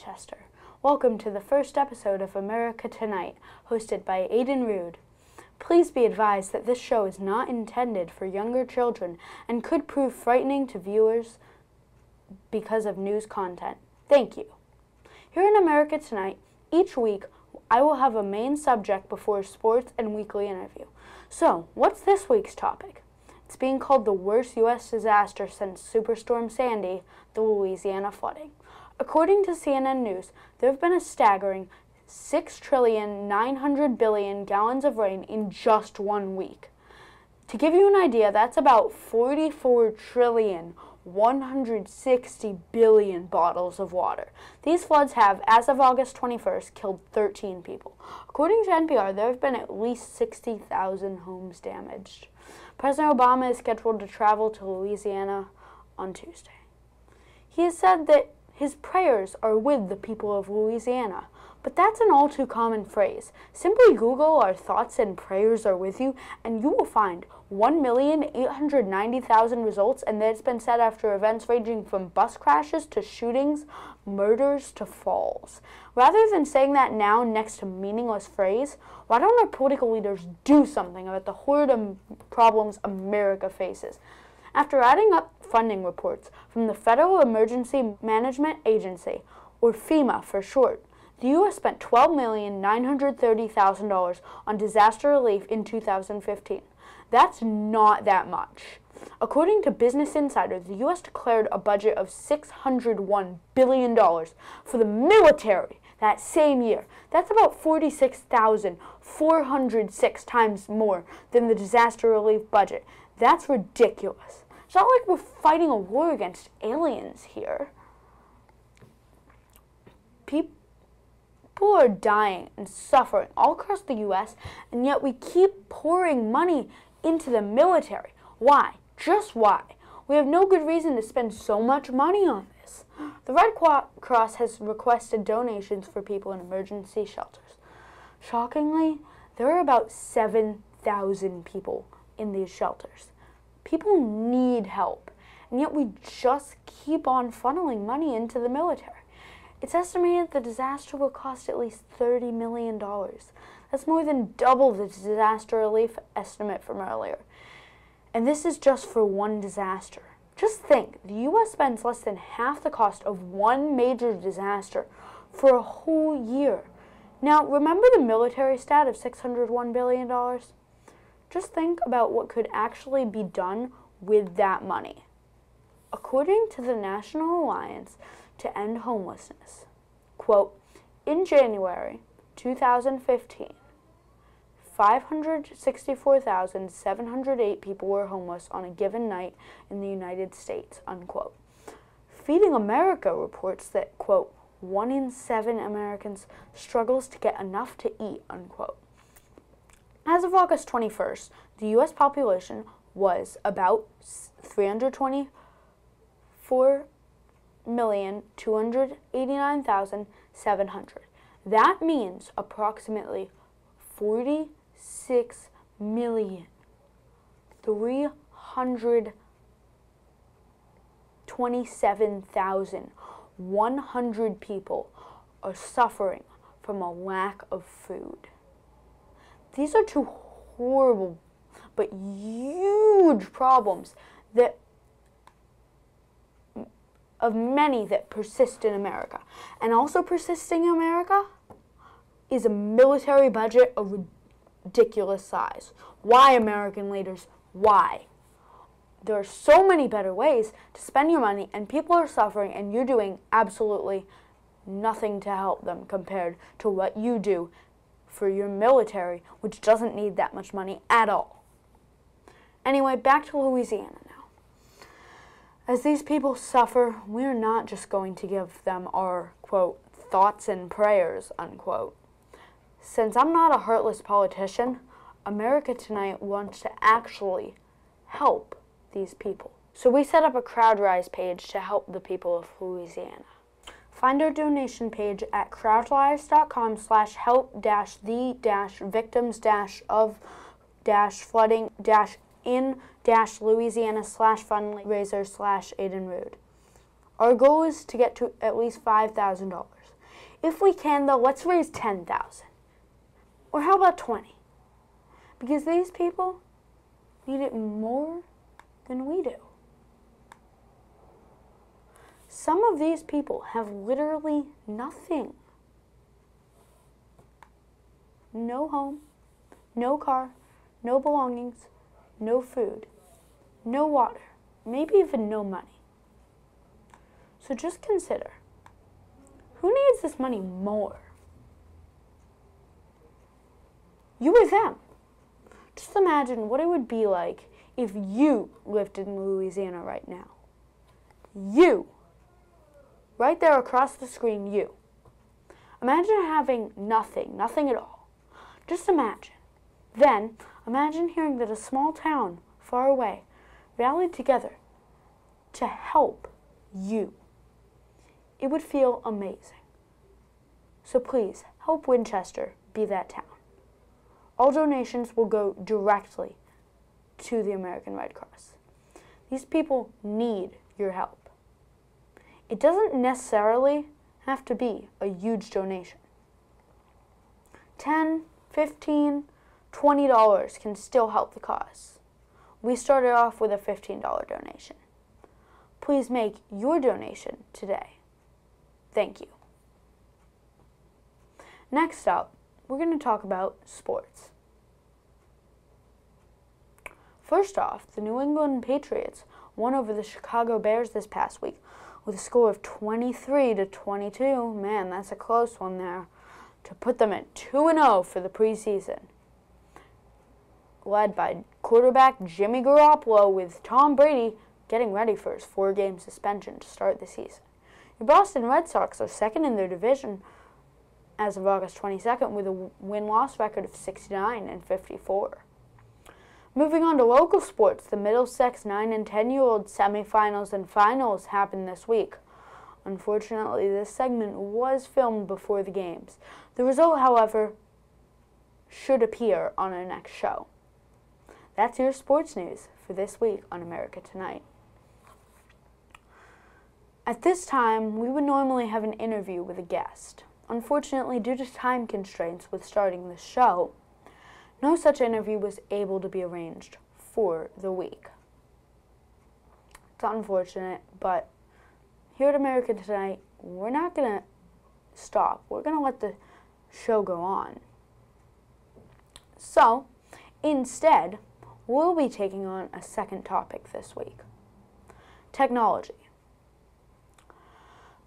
Manchester. Welcome to the first episode of America Tonight, hosted by Aiden Rude. Please be advised that this show is not intended for younger children and could prove frightening to viewers because of news content. Thank you. Here in America Tonight, each week I will have a main subject before sports and weekly interview. So, what's this week's topic? It's being called the worst U.S. disaster since Superstorm Sandy, the Louisiana flooding. According to CNN News, there have been a staggering 6,900,000,000,000 gallons of rain in just 1 week. To give you an idea, that's about 44,160,000,000,000 bottles of water. These floods have, as of August 21st, killed 13 people. According to NPR, there have been at least 60,000 homes damaged. President Obama is scheduled to travel to Louisiana on Tuesday. He has said that his prayers are with the people of Louisiana, but that's an all too common phrase. Simply Google "our thoughts and prayers are with you" and you will find 1,890,000 results, and that's been said after events ranging from bus crashes to shootings, murders to falls. Rather than saying that now next to meaningless phrase, why don't our political leaders do something about the horrid problems America faces? After adding up funding reports from the Federal Emergency Management Agency, or FEMA for short, the U.S. spent $12,930,000 on disaster relief in 2015. That's not that much. According to Business Insider, the U.S. declared a budget of $601 billion for the military that same year. That's about 46,406 times more than the disaster relief budget. That's ridiculous. It's not like we're fighting a war against aliens here. People are dying and suffering all across the U.S., and yet we keep pouring money into the military. Why? Just why? We have no good reason to spend so much money on this. The Red Cross has requested donations for people in emergency shelters. Shockingly, there are about 7,000 people in these shelters. People need help, and yet we just keep on funneling money into the military. It's estimated the disaster will cost at least $30 million. That's more than double the disaster relief estimate from earlier. And this is just for one disaster. Just think, the U.S. spends less than half the cost of one major disaster for a whole year. Now, remember the military stat of $601 billion? Just think about what could actually be done with that money. According to the National Alliance to End Homelessness, quote, in January 2015, 564,708 people were homeless on a given night in the United States, unquote. Feeding America reports that, quote, 1 in 7 Americans struggles to get enough to eat, unquote. As of August 21st, the U.S. population was about 324,289,700. That means approximately 46,327,100 people are suffering from a lack of food. These are two horrible but huge problems of many that persist in America. And also persisting in America is a military budget of ridiculous size. Why, American leaders? Why? There are so many better ways to spend your money, and people are suffering, and you're doing absolutely nothing to help them compared to what you do for your military, which doesn't need that much money at all. Anyway, back to Louisiana now. As these people suffer, we're not just going to give them our, quote, thoughts and prayers, unquote. Since I'm not a heartless politician, America Tonight wants to actually help these people. So we set up a CrowdRise page to help the people of Louisiana. Find our donation page at crowdrise.com/help-the-victims-of-flooding-in-Louisiana/fundraiser/Aiden Rude. Our goal is to get to at least $5,000. If we can, though, let's raise 10,000. Or how about 20? Because these people need it more than we do. Some of these people have literally nothing. No home, no car, no belongings, no food, no water, maybe even no money. So just consider, who needs this money more? You or them? Just imagine what it would be like if you lived in Louisiana right now. You. Right there across the screen, you. Imagine having nothing at all. Just imagine. Then, imagine hearing that a small town far away rallied together to help you. It would feel amazing. So please, help Winchester be that town. All donations will go directly to the American Red Cross. These people need your help. It doesn't necessarily have to be a huge donation. $10, $15, $20 can still help the cause. We started off with a $15 donation. Please make your donation today. Thank you. Next up, we're going to talk about sports. First off, the New England Patriots won over the Chicago Bears this past week with a score of 23-22. Man, that's a close one there. To put them at 2-0 for the preseason. Led by quarterback Jimmy Garoppolo, with Tom Brady getting ready for his 4-game suspension to start the season. The Boston Red Sox are second in their division as of August 22nd with a win-loss record of 69-54. Moving on to local sports, the Middlesex 9- and 10-year-old semifinals and finals happened this week. Unfortunately, this segment was filmed before the games. The result, however, should appear on our next show. That's your sports news for this week on America Tonight. At this time, we would normally have an interview with a guest. Unfortunately, due to time constraints with starting the show, no such interview was able to be arranged for the week. It's unfortunate, but here at America Tonight, we're not going to stop. We're going to let the show go on. So, instead, we'll be taking on a second topic this week. Technology.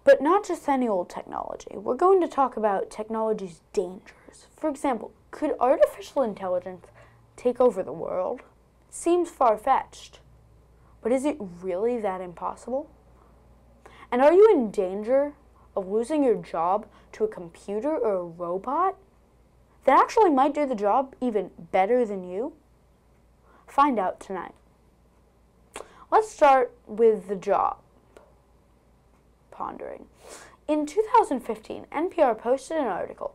But not just any old technology. We're going to talk about technology's dangers. For example, could artificial intelligence take over the world? It seems far-fetched. But is it really that impossible? And are you in danger of losing your job to a computer or a robot that actually might do the job even better than you? Find out tonight. Let's start with the job pondering. In 2015, NPR posted an article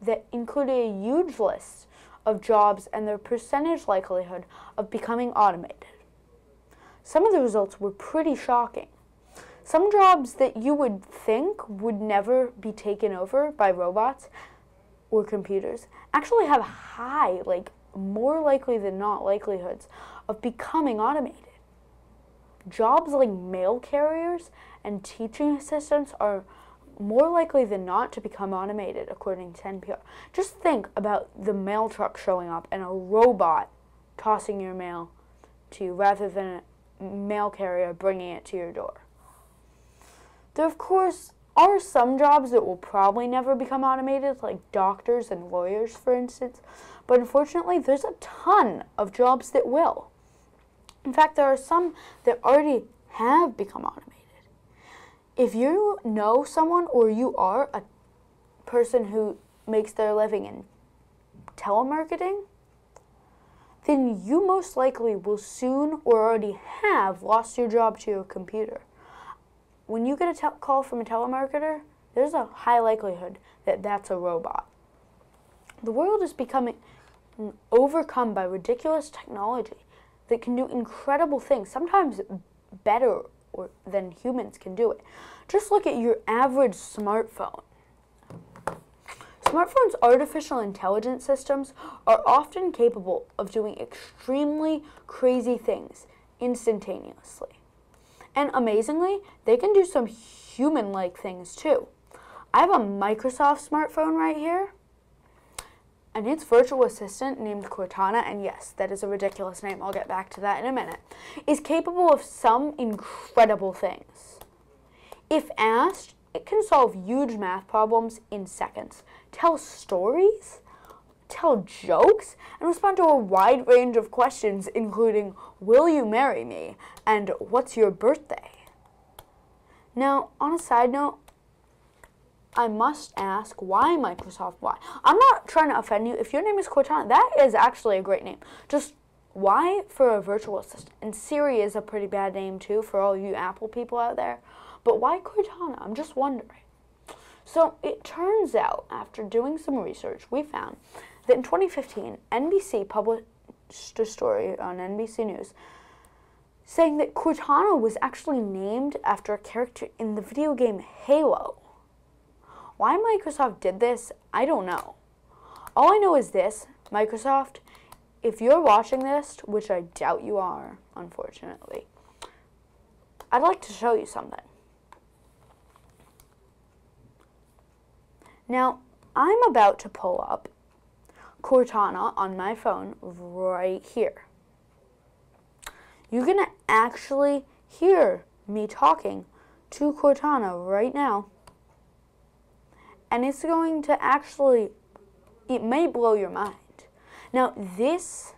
that included a huge list of jobs and their percentage likelihood of becoming automated. Some of the results were pretty shocking. Some jobs that you would think would never be taken over by robots or computers actually have high, more likely than not likelihoods of becoming automated. Jobs like mail carriers and teaching assistants are more likely than not to become automated, according to NPR. Just think about the mail truck showing up and a robot tossing your mail to you rather than a mail carrier bringing it to your door. There, of course, are some jobs that will probably never become automated, like doctors and lawyers, for instance. But unfortunately, there's a ton of jobs that will. In fact, there are some that already have become automated. If you know someone or you are a person who makes their living in telemarketing, then you most likely will soon or already have lost your job to your computer. When you get a call from a telemarketer, there's a high likelihood that that's a robot. The world is becoming overcome by ridiculous technology that can do incredible things, sometimes better than humans can do it. Just look at your average smartphone. Smartphones' artificial intelligence systems are often capable of doing extremely crazy things instantaneously. And amazingly, they can do some human-like things too. I have a Microsoft smartphone right here, and its virtual assistant named Cortana, and yes, that is a ridiculous name, I'll get back to that in a minute, is capable of some incredible things. If asked, it can solve huge math problems in seconds, tell stories, tell jokes, and respond to a wide range of questions including, will you marry me, and what's your birthday? Now, on a side note, I must ask, why Microsoft? Why? I'm not trying to offend you. If your name is Cortana, that is actually a great name. Just why for a virtual assistant? And Siri is a pretty bad name too for all you Apple people out there. But why Cortana? I'm just wondering. So it turns out, after doing some research, we found that in 2015, NBC published a story on NBC News saying that Cortana was actually named after a character in the video game Halo. Why Microsoft did this, I don't know. All I know is this, Microsoft, if you're watching this, which I doubt you are, unfortunately, I'd like to show you something. Now, I'm about to pull up Cortana on my phone right here. You're going to actually hear me talking to Cortana right now. And it's going to actually, it may blow your mind. Now, this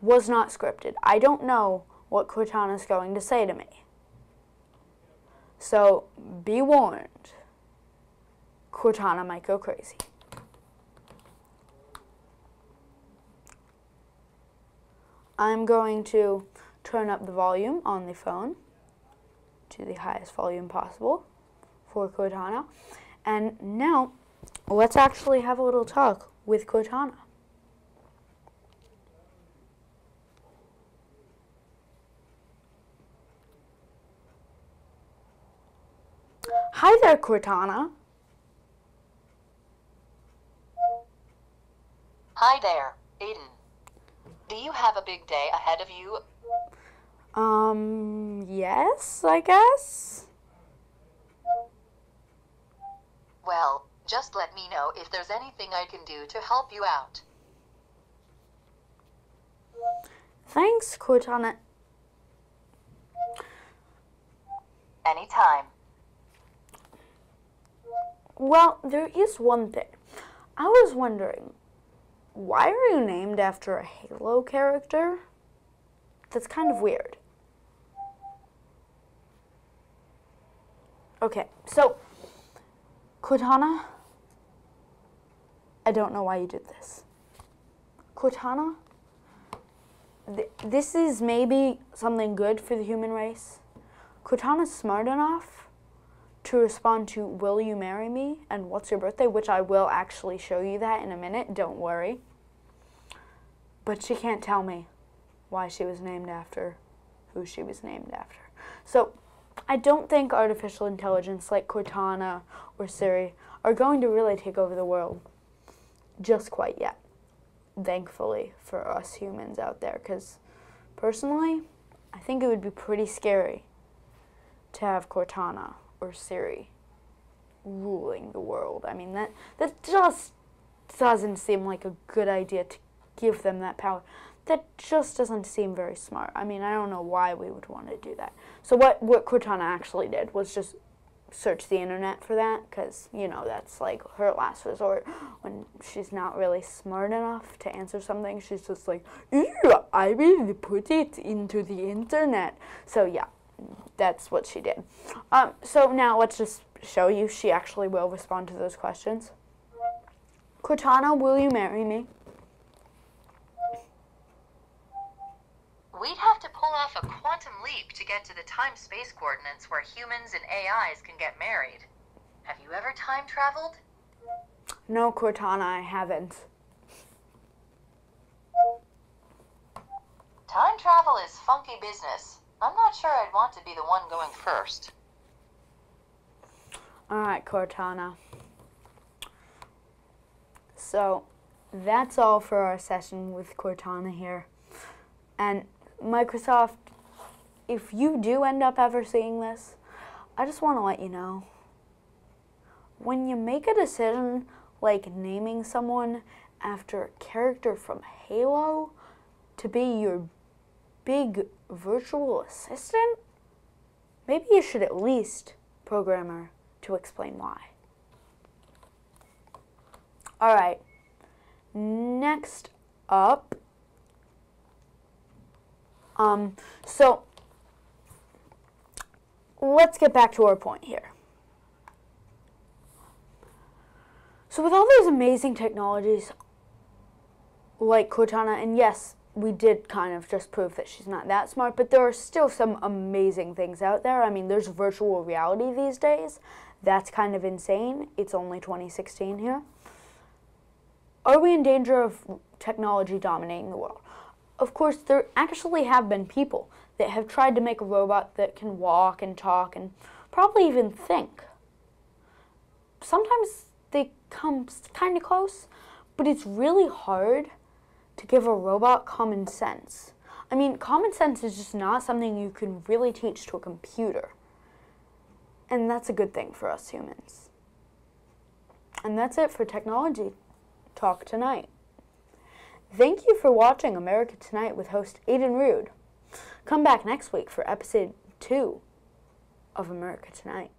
was not scripted. I don't know what Cortana is going to say to me. So, be warned. Cortana might go crazy. I'm going to turn up the volume on the phone to the highest volume possible for Cortana. And now, let's actually have a little talk with Cortana. Hi there, Cortana. Hi there, Aiden. Do you have a big day ahead of you? Yes, I guess. Well, just let me know if there's anything I can do to help you out. Thanks, Cortana. Anytime. Well, there is one thing. I was wondering, why are you named after a Halo character? That's kind of weird. Okay, so, Cortana, I don't know why you did this. Cortana, this is maybe something good for the human race. Cortana's smart enough to respond to, will you marry me, and what's your birthday, which I will actually show you that in a minute, don't worry. But she can't tell me why she was named after who she was named after. So, I don't think artificial intelligence like Cortana or Siri are going to really take over the world just quite yet. Thankfully for us humans out there, because personally, I think it would be pretty scary to have Cortana or Siri ruling the world. I mean, that just doesn't seem like a good idea to give them that power. That just doesn't seem very smart. I mean, I don't know why we would want to do that. So what Cortana actually did was just search the internet for that, because, you know, that's like her last resort when she's not really smart enough to answer something. She's just like, I will put it into the internet. So yeah, that's what she did. So now let's just show you she actually will respond to those questions. Cortana, will you marry me? We'd have to pull off a quantum leap to get to the time-space coordinates where humans and AIs can get married. Have you ever time traveled? No, Cortana, I haven't. Time travel is funky business. I'm not sure I'd want to be the one going first. Alright, Cortana. So that's all for our session with Cortana here. And Microsoft, if you do end up ever seeing this, I just want to let you know, when you make a decision like naming someone after a character from Halo to be your big virtual assistant, maybe you should at least program her to explain why. Alright, next up, so let's get back to our point here. So with all those amazing technologies like Cortana, and yes, we did kind of just prove that she's not that smart, but there are still some amazing things out there. I mean, there's virtual reality these days. That's kind of insane. It's only 2016 here. Are we in danger of technology dominating the world? Of course, there actually have been people that have tried to make a robot that can walk and talk and probably even think. Sometimes they come kind of close, but it's really hard to give a robot common sense. I mean, common sense is just not something you can really teach to a computer. And that's a good thing for us humans. And that's it for Technology Talk tonight. Thank you for watching America Tonight with host Aiden Rude. Come back next week for episode 2 of America Tonight.